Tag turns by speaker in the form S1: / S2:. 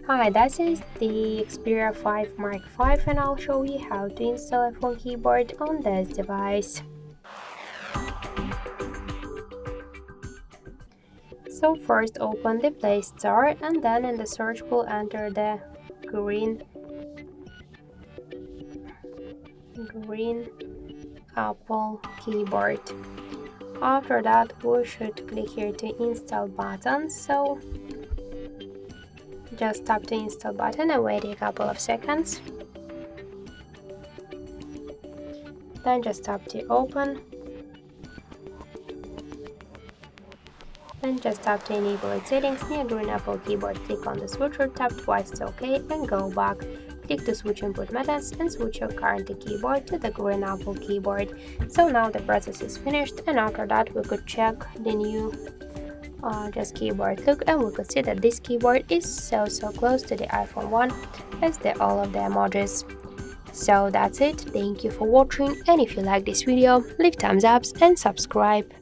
S1: Hi, this is the Xperia 5 Mark V and I'll show you how to install a phone keyboard on this device. So first open the Play Store and then in the search bar enter the green Apple keyboard. After that we should click here to install button, so just tap the install button and wait a couple of seconds. Then just tap the open. Then just tap to enable its settings. Near green Apple keyboard, click on the switcher, tap twice to OK and go back. Click to switch input methods and switch your current keyboard to the green Apple keyboard. So now the process is finished, and after that we could check the new just keyboard look, and we could see that this keyboard is so close to the iPhone 1 as all of the emojis. So that's it, thank you for watching, and if you like this video, leave thumbs up and subscribe.